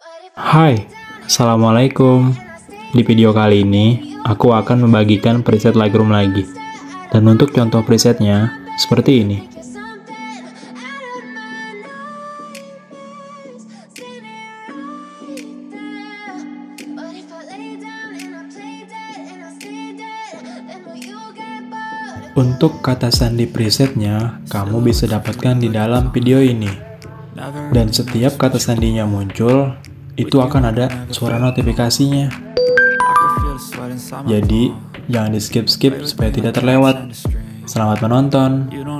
Hai, Assalamualaikum. Di video kali ini, aku akan membagikan preset Lightroom lagi. Dan untuk contoh presetnya, seperti ini. Untuk kata sandi presetnya, kamu bisa dapatkan di dalam video ini. Dan setiap kata sandinya muncul, itu akan ada suara notifikasinya. Jadi, jangan di skip-skip supaya tidak terlewat. Selamat menonton. You know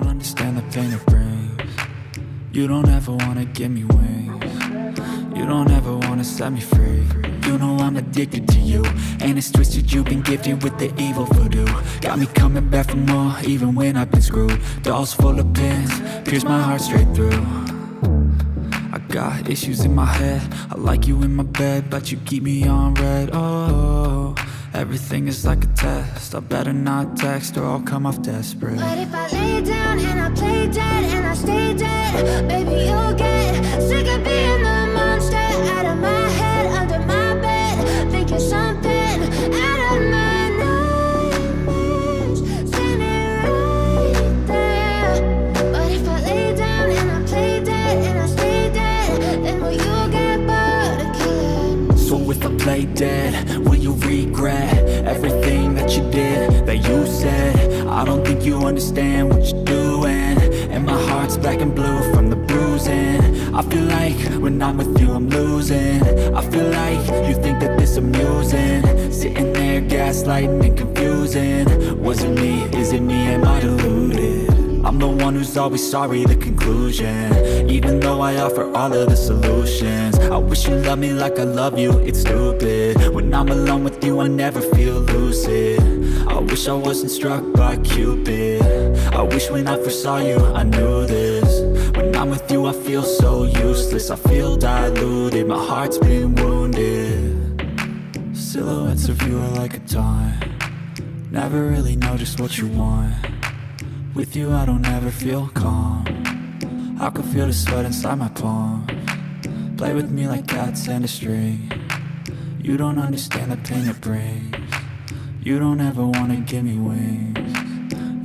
I'm addicted to you, and it's twisted, you've been gifted with the evil voodoo. Got me coming back for more, even when I've been screwed. Dolls full of pins, pierce my heart straight through. I got issues in my head, I like you in my bed, but you keep me on red. Oh, everything is like a test, I better not text or I'll come off desperate. But if I lay down and I play dead and I stay dead, baby you'll get sick of being the monster out of my head, under my bed, thinking something out of my nightmares, standing right there. But if I lay down and I play dead and I stay dead, then will you get bored of killing me? So if I play dead, will you regret everything that you did, that you said? I don't think you understand what you're doing, and my heart's black and blue from the bruising. I feel like when I'm with you I'm losing. I feel like you think that this amusing, sitting there gaslighting and confusing. Was it me? Is it me? Am I deluded? I'm the one who's always sorry, the conclusion, even though I offer all of the solutions. I wish you loved me like I love you, it's stupid. When I'm alone with you I never feel lucid. I wish I wasn't struck by Cupid. I wish when I first saw you I knew this. When I'm with you I feel so useless, I feel diluted, my heart's been wounded. Silhouettes of you are like a taunt, never really know just what you want. With you I don't ever feel calm, I can feel the sweat inside my palms. Play with me like cats and a string, you don't understand the pain it brings. You don't ever wanna give me wings,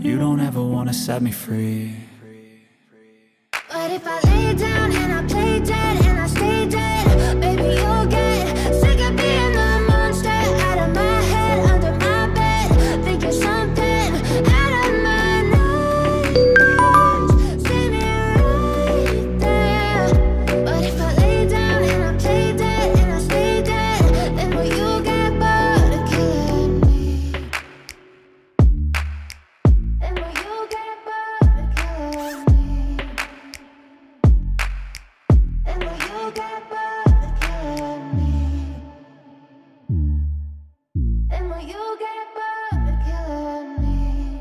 you don't ever wanna set me free. But if I lay down and I play dead and I stay dead, baby you'll get sick of being the monster out of my head, under my bed, thinking something out of my nightmares, standing right there. But if I lay down and I play dead and I stay dead, then will you get bored of killing me? Then will you get bored of killing me? Then will you get bored of killing me? Then will you get bored of killing me?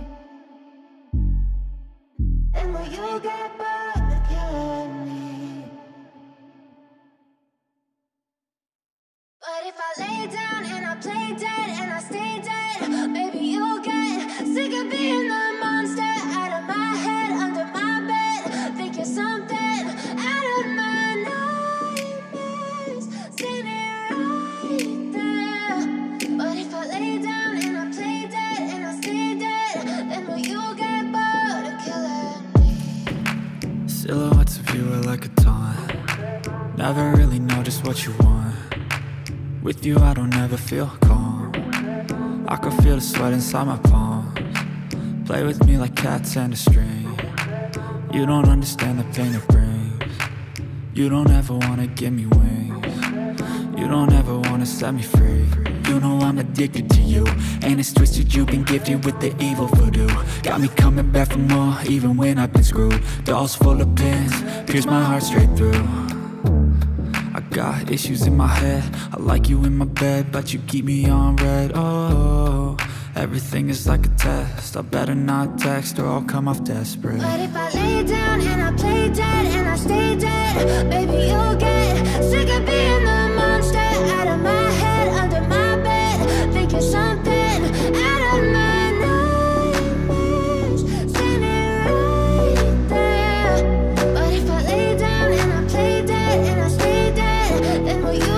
Then will you get bored of killing me? But if I lay down and I play dead and I stay dead, baby you'll get sick of being the monster out of my head, under my bed, thinking something out of my nightmares, standing right there. But if I lay down and I play dead and I stay dead, then will you get bored of killing me? Silhouettes of you are like a taunt, never really know just what you want. With you I don't ever feel calm, I can feel the sweat inside my palms. Play with me like cats and a string, you don't understand the pain it brings. You don't ever wanna give me wings, you don't ever wanna set me free. You know I'm addicted to you, and it's twisted, you've been gifted with the evil voodoo. Got me coming back for more, even when I've been screwed. Dolls full of pins, pierce my heart straight through. I got issues in my head, I like you in my bed, but you keep me on red. Oh, everything is like a test, I better not text or I'll come off desperate. But if I lay down and I play dead and I stay dead, baby you'll get sick of being the monster out of my head, under my bed, thinking something out of my nightmares, standing right there. But if I lay down and I play dead and I stay dead, then will you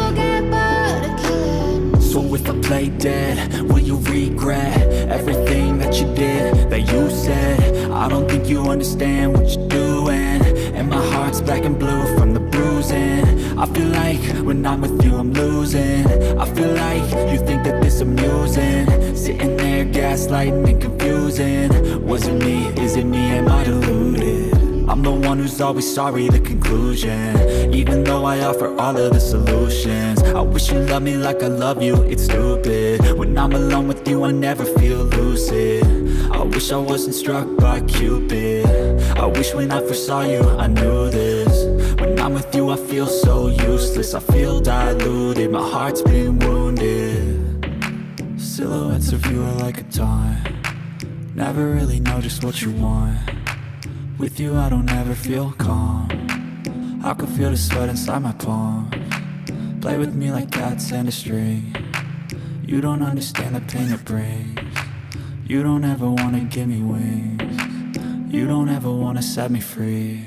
think you understand what you're doing. And my heart's black and blue from the bruising. I feel like when I'm with you I'm losing. I feel like you think that this amusing. Sitting there gaslighting and confusing. Was it me? Is it me? Am I deluded? I'm the one who's always sorry, the conclusion. Even though I offer all of the solutions. I wish you loved me like I love you, it's stupid. When I'm alone with you I never feel lucid. I wish I wasn't struck by Cupid. I wish when I first saw you I knew this. When I'm with you I feel so useless. I feel diluted, my heart's been wounded. Silhouettes of you are like a taunt. Never really know just what you want. With you I don't ever feel calm. I can feel the sweat inside my palms. Play with me like cats and a string. You don't understand the pain it brings. You don't ever wanna give me wings. You don't ever wanna set me free.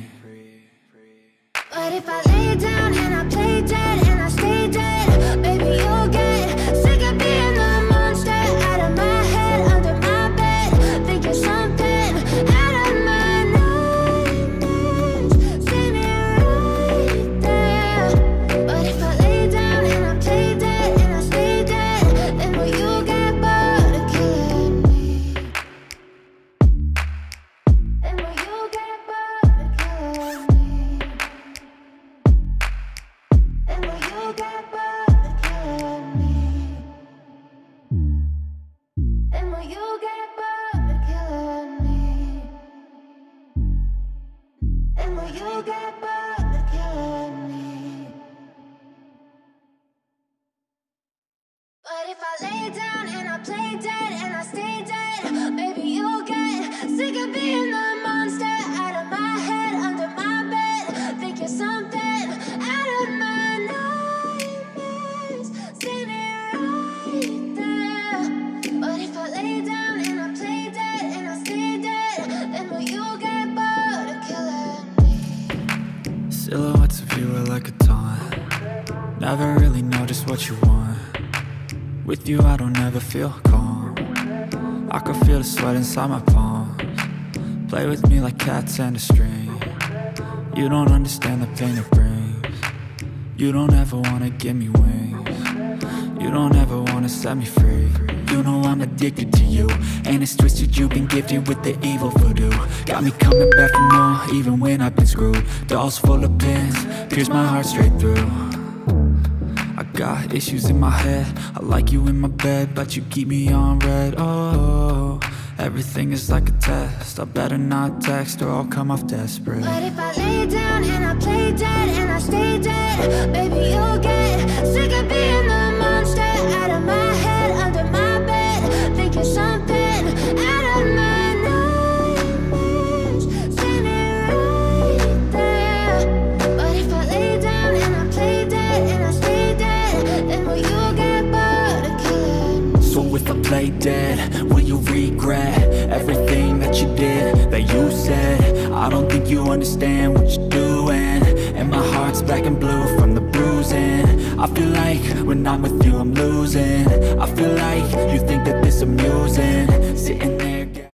But if I lay down and I play dead and I stay dead, baby you'll get sick of being the monster out of my head, under my bed. Think you're something out of my nightmares. See me right there. But if I lay down and I play dead and I stay dead, then will you get bored of killing me? Then will you get bored of killing me? And will you get bored of killing me? And will you get bored of killing me? And will you get bored of killing me? But if I lay down and I play dead and I stay dead, baby you'll get sick of being the monster out of my head, under my bed. Think you're something out of my nightmares. See me right there. But if I lay down and I play dead and I stay dead, then will you get bored of killing me? Silhouettes of you are like a taunt. Never really know just what you want. With you I don't ever feel calm. I can feel the sweat inside my palms. Play with me like cats and a string. You don't understand the pain it brings. You don't ever wanna give me wings. You don't ever wanna set me free. You know I'm addicted to you, and it's twisted, you've been gifted with the evil voodoo. Got me coming back for more, even when I've been screwed. Dolls full of pins, pierce my heart straight through. I got issues in my head, I like you in my bed, but you keep me on red. Oh, everything is like a test, I better not text or I'll come off desperate. But if I lay down and I play dead and I stay dead, baby you'll get sick of being the monster out of my head, under my bed. Think you're something out of my nightmares. See me right there. But if I lay down and I play dead and I stay dead, then will you get bored of killing me? So if I play dead, will you regret everything that you did, that you said? I don't think you understand what you're doing. And my heart's black and blue from the bruising. I feel like when I'm with you I'm losing. I feel like you think that this amusing. Sitting there